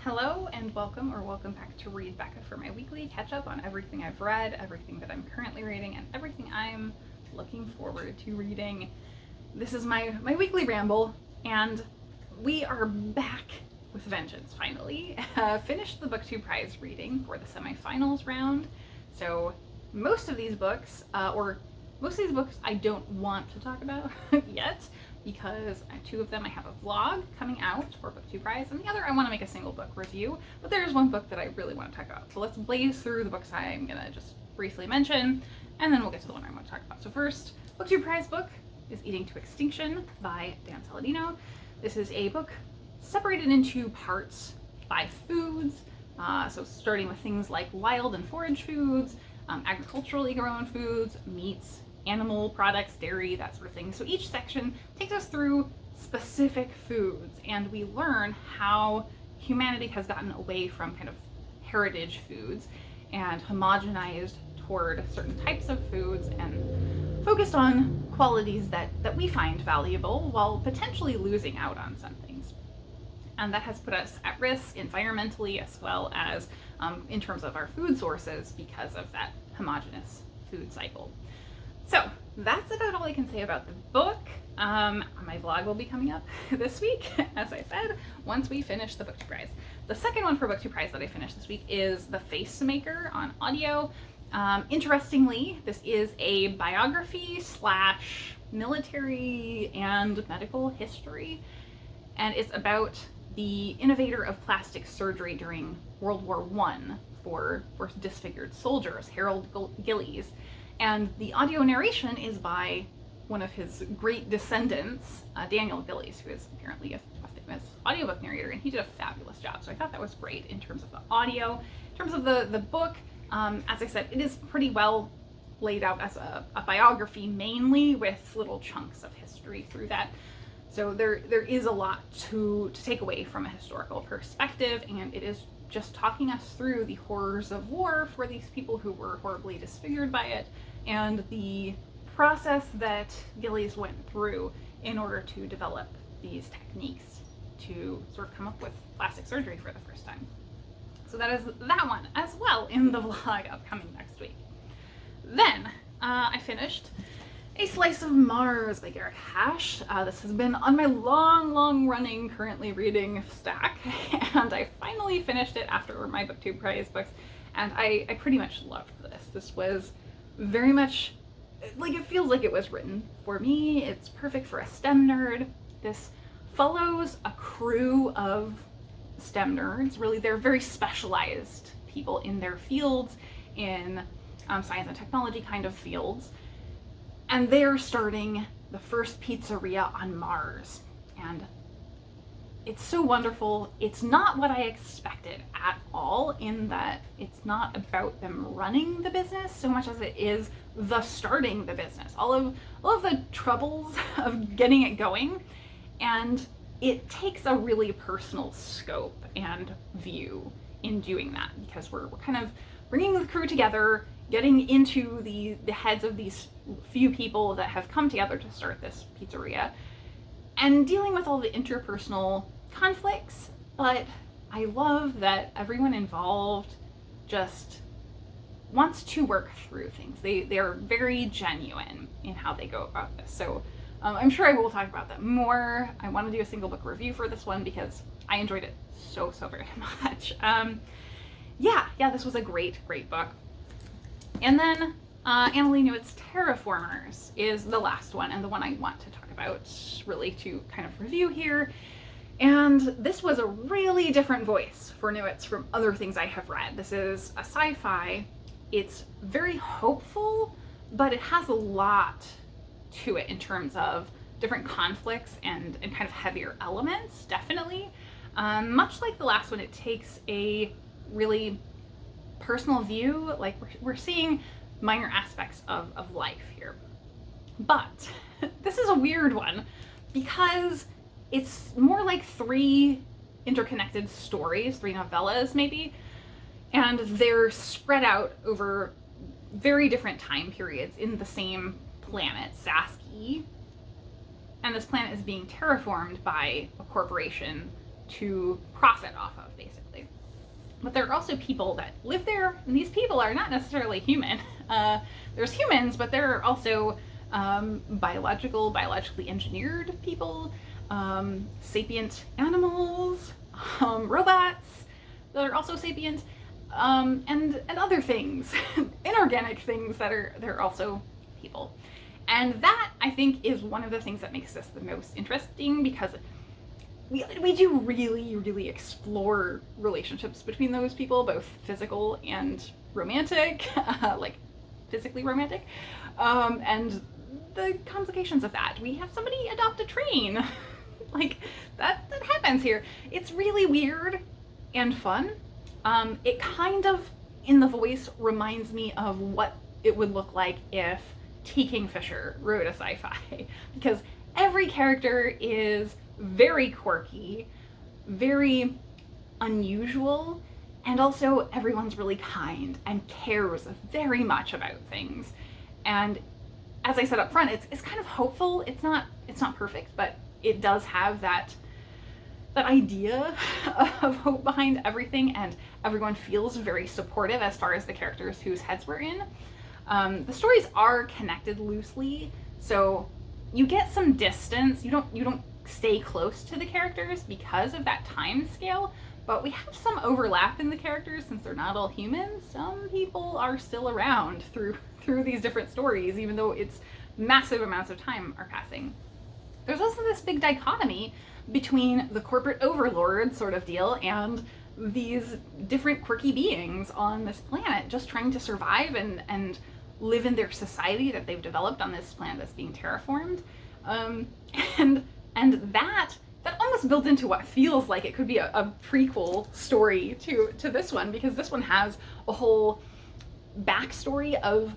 Hello and welcome back to Read Becca for my weekly catch up on everything I've read, everything that I'm currently reading, and everything I'm looking forward to reading. This is my weekly ramble, and we are back with vengeance finally. Finished the BookTube Prize reading for the semifinals round, so most of these books I don't want to talk about yet, because two of them I have a vlog coming out for BookTube Prize, and the other I want to make a single book review, but there's one book that I really want to talk about. So let's blaze through the books I'm going to just briefly mention, and then we'll get to the one I want to talk about. So first, BookTube Prize book is Eating to Extinction by Dan Saladino. This is a book separated into parts by foods, so starting with things like wild and forage foods, agriculturally grown foods, meats, animal products, dairy, that sort of thing. So each section takes us through specific foods, and we learn how humanity has gotten away from kind of heritage foods and homogenized toward certain types of foods and focused on qualities that we find valuable while potentially losing out on some things. And that has put us at risk environmentally as well as in terms of our food sources because of that homogenous food cycle. So that's about all I can say about the book. My vlog will be coming up this week, as I said, once we finish the BookTube Prize. The second one for BookTube Prize that I finished this week is The Facemaker on audio. Interestingly, this is a biography / military and medical history, and it's about the innovator of plastic surgery during World War I for disfigured soldiers, Harold Gillies. And the audio narration is by one of his great descendants, Daniel Gillies, who is apparently a famous audiobook narrator, and he did a fabulous job. So I thought that was great in terms of the audio. In terms of the book, as I said, it is pretty well laid out as a biography, mainly with little chunks of history through that. So there is a lot to take away from a historical perspective, and it is just talking us through the horrors of war for these people who were horribly disfigured by it, and the process that Gillies went through in order to develop these techniques to sort of come up with plastic surgery for the first time. So that is that one as well in the vlog upcoming next week. Then I finished A Slice of Mars by Guerric Hache. This has been on my long running currently reading stack, and I finally finished it after my BookTube Prize books, and I pretty much loved this. This was very much, like, it feels like it was written for me. It's perfect for a STEM nerd. This follows a crew of STEM nerds. Really, they're very specialized people in their fields, in science and technology kind of fields. And they're starting the first pizzeria on Mars. And it's so wonderful. It's not what I expected at all, in that it's not about them running the business so much as it is the starting the business. All of the troubles of getting it going. And it takes a really personal scope and view in doing that, because we're kind of bringing the crew together, getting into the heads of these few people that have come together to start this pizzeria, and dealing with all the interpersonal conflicts. But I love that everyone involved just wants to work through things. They are very genuine in how they go about this. So I'm sure I will talk about that more. I want to do a single book review for this one because I enjoyed it so very much. Yeah, this was a great book. And then Annalee Newitz Terraformers is the last one, and the one I want to talk about, really to kind of review here. And this was a really different voice for Newitz from other things I have read. This is a sci-fi. It's very hopeful, but it has a lot to it in terms of different conflicts and kind of heavier elements, definitely. Much like the last one, it takes a really personal view. Like, we're seeing minor aspects of life here. But this is a weird one because it's more like 3 interconnected stories, 3 novellas maybe, and they're spread out over very different time periods in the same planet, Saski. And this planet is being terraformed by a corporation to profit off of, basically. But there are also people that live there, and these people are not necessarily human. There's humans, but there are also biologically engineered people, sapient animals, robots that are also sapient, and other things, inorganic things that they're also people. And that, I think, is one of the things that makes this the most interesting, because we do really, really explore relationships between those people, both physical and romantic, like physically romantic, and the complications of that. We have somebody adopt a train. Like, that happens here. It's really weird and fun. It kind of, in the voice, reminds me of what it would look like if T. Kingfisher wrote a sci-fi, because every character is very quirky, very unusual, and also everyone's really kind and cares very much about things. And as I said up front, it's kind of hopeful. It's not perfect, but it does have that idea of hope behind everything, and everyone feels very supportive as far as the characters whose heads we're in. The stories are connected loosely, so you get some distance. You don't stay close to the characters because of that time scale, but we have some overlap in the characters since they're not all humans. Some people are still around through these different stories, even though it's massive amounts of time are passing. There's also this big dichotomy between the corporate overlord sort of deal and these different quirky beings on this planet just trying to survive and live in their society that they've developed on this planet that's being terraformed. And that almost builds into what feels like it could be a prequel story to this one, because this one has a whole backstory of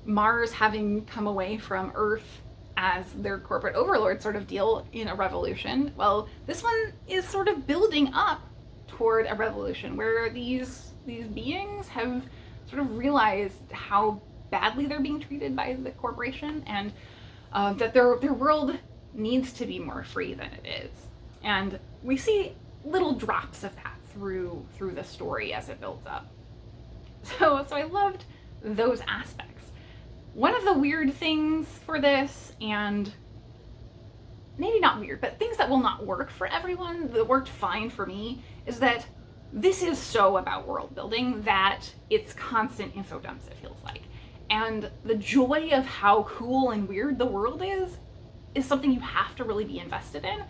Mars having come away from Earth as their corporate overlord sort of deal in a revolution. Well, this one is sort of building up toward a revolution where these beings have sort of realized how badly they're being treated by the corporation, and that their world needs to be more free than it is. And we see little drops of that through the story as it builds up. So I loved those aspects. One of the weird things for this, and maybe not weird, but things that will not work for everyone, that worked fine for me, is that this is so about world building that it's constant info dumps, it feels like. And the joy of how cool and weird the world is something you have to really be invested in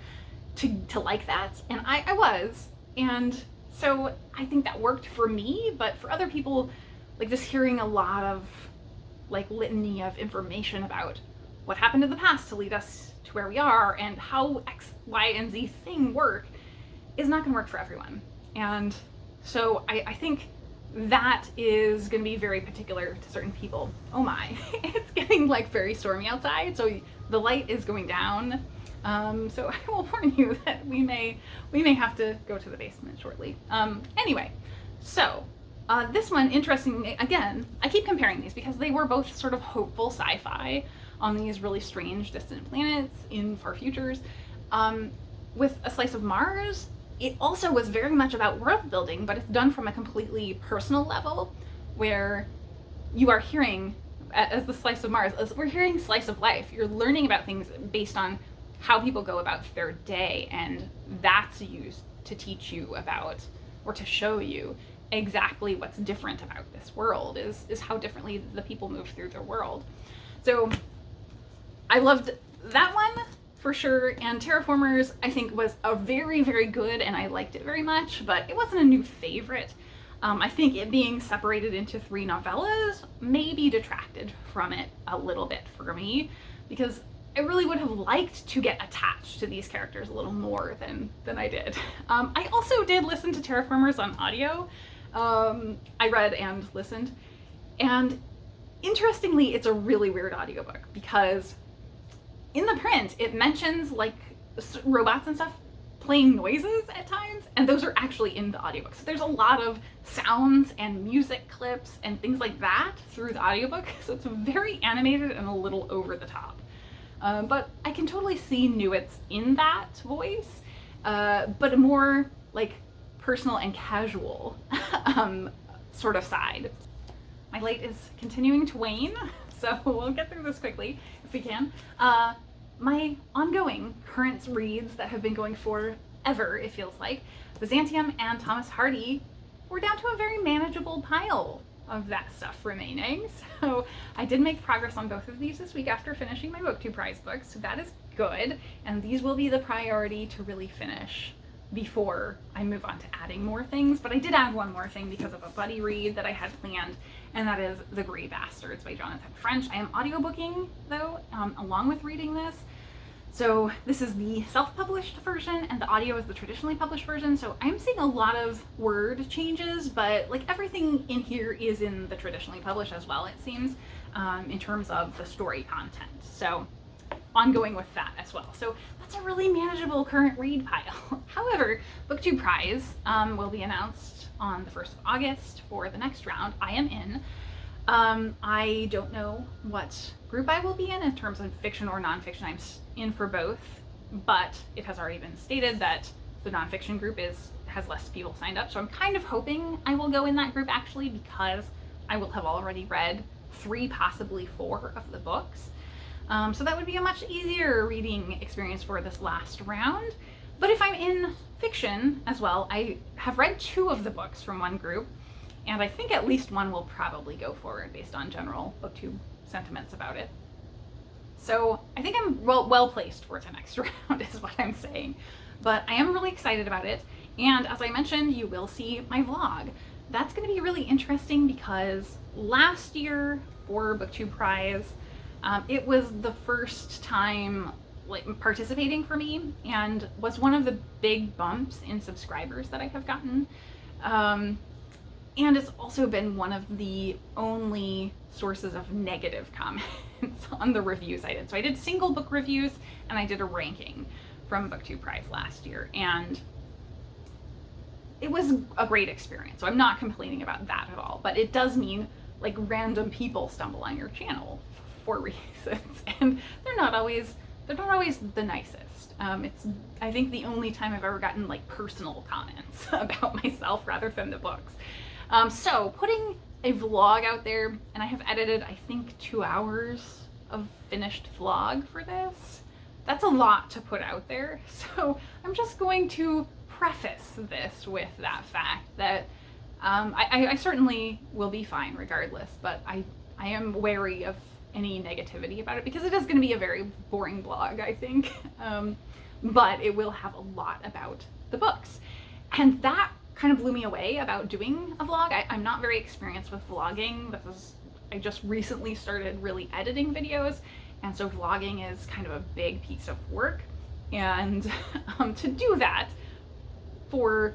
to like that. And I was. And so I think that worked for me, but for other people, like just hearing a lot of like litany of information about what happened in the past to lead us to where we are and how X, Y, and Z thing work is not going to work for everyone. And so I think that is going to be very particular to certain people. Oh my, it's getting like very stormy outside, so the light is going down. So I will warn you that we may have to go to the basement shortly. Anyway, so this one, interestingly, again, I keep comparing these because they were both sort of hopeful sci-fi on these really strange distant planets in far futures. With A Slice of Mars, it also was very much about world building, but it's done from a completely personal level, where you are hearing, as the slice of Mars, as we're hearing slice of life. You're learning about things based on how people go about their day, and that's used to teach you about, or to show you exactly what's different about this world, is how differently the people move through their world. So I loved that one for sure, and Terraformers I think was a very, very good, and I liked it very much, but it wasn't a new favorite. I think it being separated into 3 novellas maybe detracted from it a little bit for me, because I really would have liked to get attached to these characters a little more than I did. I also did listen to Terraformers on audio. I read and listened, and interestingly, it's a really weird audiobook, because in the print it mentions like robots and stuff playing noises at times, and those are actually in the audiobook. So there's a lot of sounds and music clips and things like that through the audiobook, so it's very animated and a little over the top. But I can totally see Newitz in that voice, but a more like personal and casual sort of side. My light is continuing to wane, so we'll get through this quickly if we can. My ongoing current reads that have been going forever, it feels like, Byzantium and Thomas Hardy, we're down to a very manageable pile of that stuff remaining. So I did make progress on both of these this week after finishing my Book 2 prize books, so that is good. And these will be the priority to really finish before I move on to adding more things. But I did add one more thing because of a buddy read that I had planned, and that is The Grey Bastards by Jonathan French. I am audiobooking though, along with reading this. So this is the self-published version and the audio is the traditionally published version. So I'm seeing a lot of word changes, but like everything in here is in the traditionally published as well, it seems, in terms of the story content. So ongoing with that as well. So that's a really manageable current read pile. However, Book 2 prize will be announced on the 1st of August for the next round. I am in. I don't know what group I will be in terms of fiction or nonfiction. I'm in for both, but it has already been stated that the nonfiction group has less people signed up. So I'm kind of hoping I will go in that group actually, because I will have already read 3, possibly 4 of the books. So that would be a much easier reading experience for this last round. But if I'm in fiction as well, I have read 2 of the books from one group, and I think at least one will probably go forward based on general Book 2 sentiments about it. So I think I'm well placed for the next round is what I'm saying. But I am really excited about it. And as I mentioned, you will see my vlog. That's going to be really interesting because last year for Book 2 prize, it was the first time like participating for me and was one of the big bumps in subscribers that I have gotten. And it's also been one of the only sources of negative comments on the reviews I did. So I did single book reviews and I did a ranking from Book 2 prize last year, and it was a great experience. So I'm not complaining about that at all, but it does mean like random people stumble on your channel for reasons, and they're not always the nicest. It's, I think, the only time I've ever gotten like personal comments about myself rather than the books. So putting a vlog out there, and I have edited, I think, 2 hours of finished vlog for this. That's a lot to put out there. So I'm just going to preface this with that fact that I certainly will be fine regardless, but I am wary of any negativity about it because it is going to be a very boring vlog, I think. But it will have a lot about the books. And that kind of blew me away about doing a vlog. I'm not very experienced with vlogging. I just recently started really editing videos, and so vlogging is kind of a big piece of work. And to do that for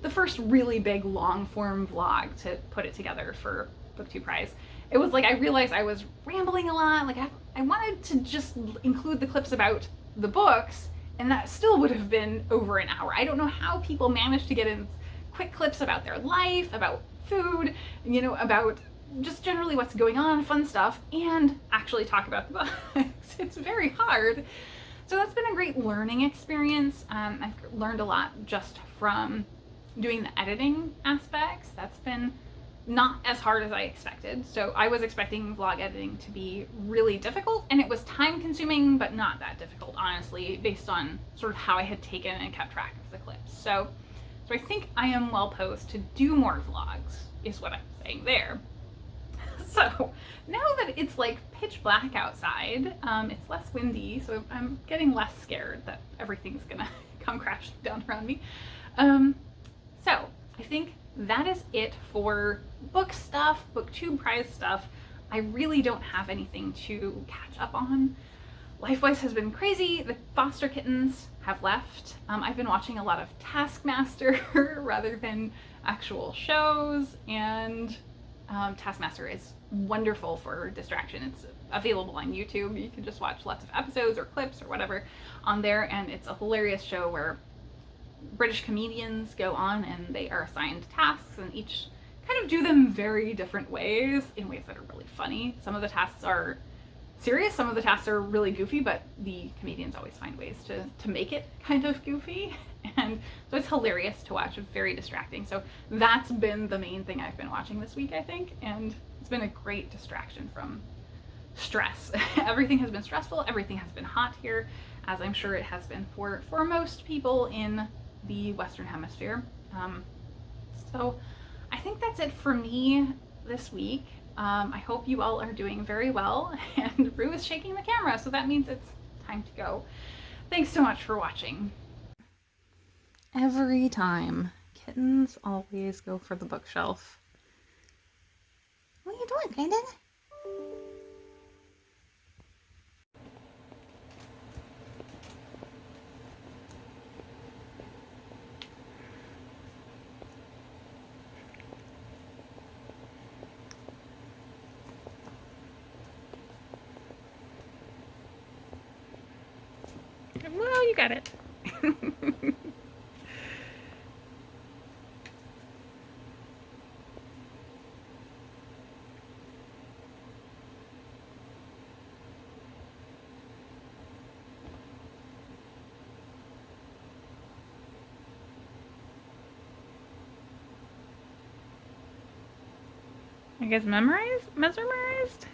the first really big long form vlog, to put it together for Book 2 prize, it was like I realized I was rambling a lot. Like I wanted to just include the clips about the books, and that still would have been over an hour. I don't know how people manage to get in quick clips about their life, about food, you know, about just generally what's going on, fun stuff, and actually talk about the books. It's very hard. So that's been a great learning experience. I've learned a lot just from doing the editing aspects. That's been not as hard as I expected. So I was expecting vlog editing to be really difficult, and it was time consuming, but not that difficult, honestly, based on sort of how I had taken and kept track of the clips. So I think I am well posed to do more vlogs, is what I'm saying there. So now that it's like pitch black outside, it's less windy, so I'm getting less scared that everything's gonna come crashing down around me. So I think that is it for book stuff, Book 2 prize stuff. I really don't have anything to catch up on. Life-wise has been crazy. The foster kittens have left. I've been watching a lot of Taskmaster rather than actual shows, and Taskmaster is wonderful for distraction. It's available on YouTube. You can just watch lots of episodes or clips or whatever on there, and it's a hilarious show where British comedians go on and they are assigned tasks, and each kind of do them very different ways, in ways that are really funny. Some of the tasks are serious, some of the tasks are really goofy, but the comedians always find ways to make it kind of goofy. And so it's hilarious to watch. It's very distracting. So that's been the main thing I've been watching this week, I think. And it's been a great distraction from stress. Everything has been stressful. Everything has been hot here, as I'm sure it has been for most people in the Western Hemisphere. So I think that's it for me this week. I hope you all are doing very well, and Rue is shaking the camera, so that means it's time to go. Thanks so much for watching. Every time, kittens always go for the bookshelf. What are you doing, Brandon? Well, you got it. I guess mesmerized?